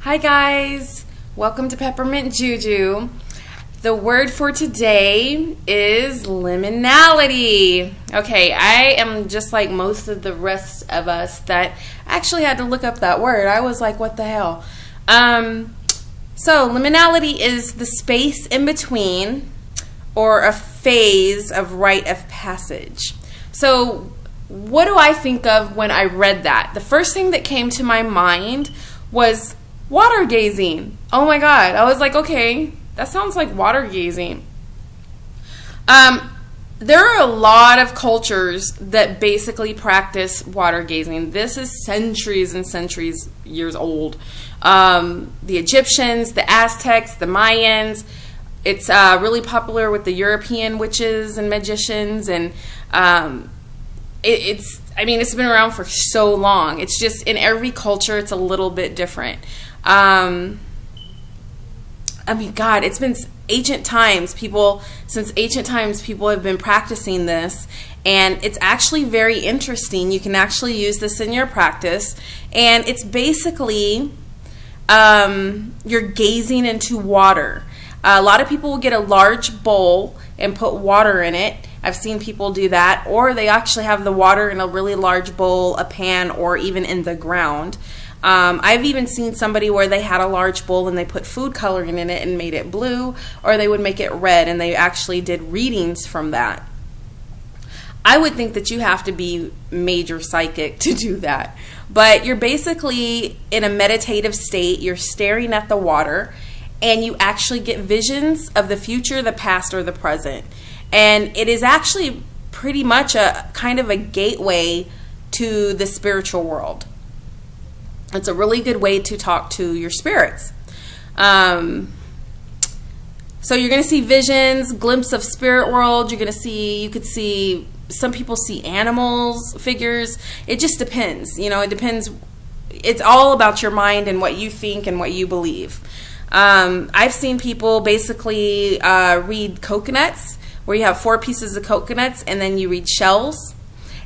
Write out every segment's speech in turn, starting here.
Hi guys, welcome to Peppermintjuju. The word for today is liminality. Okay, I am just like most of the rest of us that actually had to look up that word. I was like, what the hell? So liminality is the space in between or a phase of rite of passage. So what do I think of when I read that? The first thing that came to my mind was water gazing. Oh my God. I was like, okay, that sounds like water gazing. There are a lot of cultures that basically practice water gazing. This is centuries and centuries years old. The Egyptians, the Aztecs, the Mayans. It's really popular with the European witches and magicians, and it's been around for so long. It's just in every culture, it's a little bit different. God, it's been ancient times. Since ancient times, people have been practicing this, and it's actually very interesting. You can actually use this in your practice, and it's basically you're gazing into water. A lot of people will get a large bowl and put water in it. I've seen people do that, or they actually have the water in a really large bowl, a pan, or even in the ground. I've even seen somebody where they had a large bowl and they put food coloring in it and made it blue, or they would make it red, and they actually did readings from that. I would think that you have to be major psychic to do that. But you're basically in a meditative state. You're staring at the water, and you actually get visions of the future, the past, or the present. And it is actually pretty much a kind of a gateway to the spiritual world. It's a really good way to talk to your spirits. So you're going to see visions, glimpse of spirit world. You could see, some people see animals, figures. It just depends. It depends. It's all about your mind and what you think and what you believe. I've seen people basically read coconuts, where you have 4 pieces of coconuts and then you read shells.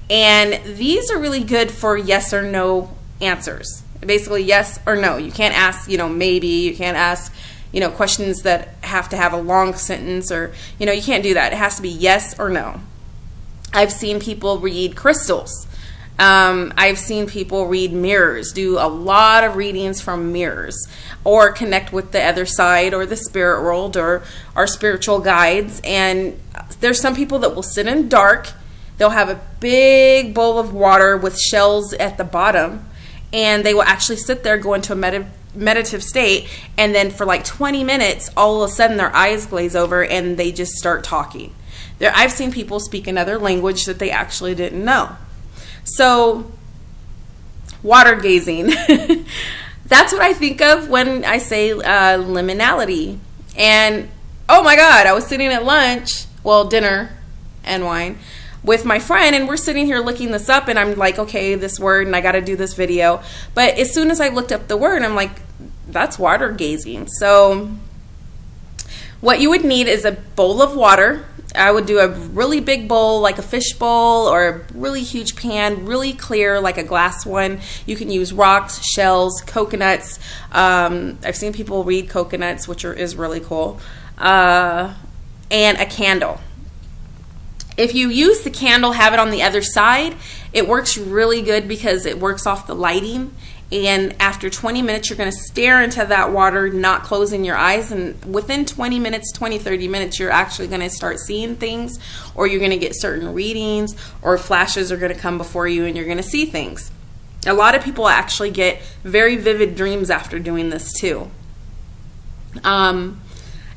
And these are really good for yes or no answers. Basically yes or no. You can't ask, maybe. You can't ask, questions that have to have a long sentence, or, you can't do that. It has to be yes or no. I've seen people read crystals. I've seen people read mirrors, do a lot of readings from mirrors, or connect with the other side or the spirit world or our spiritual guides. And there's some people that will sit in dark. They'll have a big bowl of water with shells at the bottom, and they will actually sit there, go into a meditative state, and then for like 20 minutes, all of a sudden their eyes glaze over and they just start talking. I've seen people speak another language that they actually didn't know. So, water gazing. That's what I think of when I say liminality. And, oh my God, I was sitting at lunch, dinner and wine, with my friend, and we're sitting here looking this up, and I'm like, okay, this word, and I got to do this video. But as soon as I looked up the word, I'm like, that's water gazing. So what you would need is a bowl of water. I would do a really big bowl, like a fish bowl, or a really huge pan, really clear, like a glass one. You can use rocks, shells, coconuts. I've seen people read coconuts, which is really cool. And a candle. If you use the candle, have it on the other side, it works really good because it works off the lighting. And after 20 minutes, you're going to stare into that water, not closing your eyes. And within 20 minutes, 20, 30 minutes, you're actually going to start seeing things, or you're going to get certain readings, or flashes are going to come before you and you're going to see things. A lot of people actually get very vivid dreams after doing this too.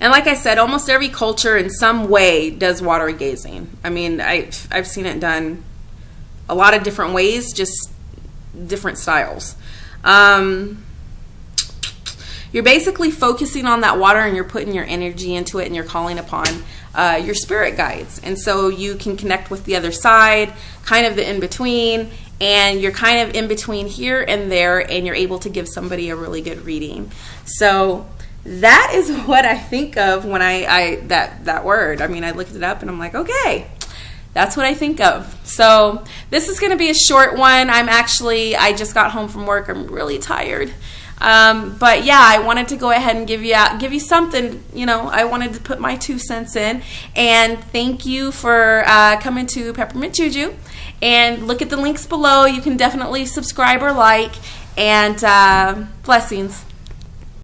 And like I said, almost every culture in some way does water gazing. I've seen it done a lot of different ways, just different styles. You're basically focusing on that water, and you're putting your energy into it, and you're calling upon your spirit guides. And so you can connect with the other side, kind of the in-between, and you're kind of in between here and there, and you're able to give somebody a really good reading. So that is what I think of when that word. I looked it up and I'm like, okay, That's what I think of. So this is going to be a short one. I just got home from work. I'm really tired. But yeah, I wanted to go ahead and give you something. I wanted to put my 2 cents in. And thank you for coming to Peppermint Juju. And look at the links below. You can definitely subscribe or like. And blessings.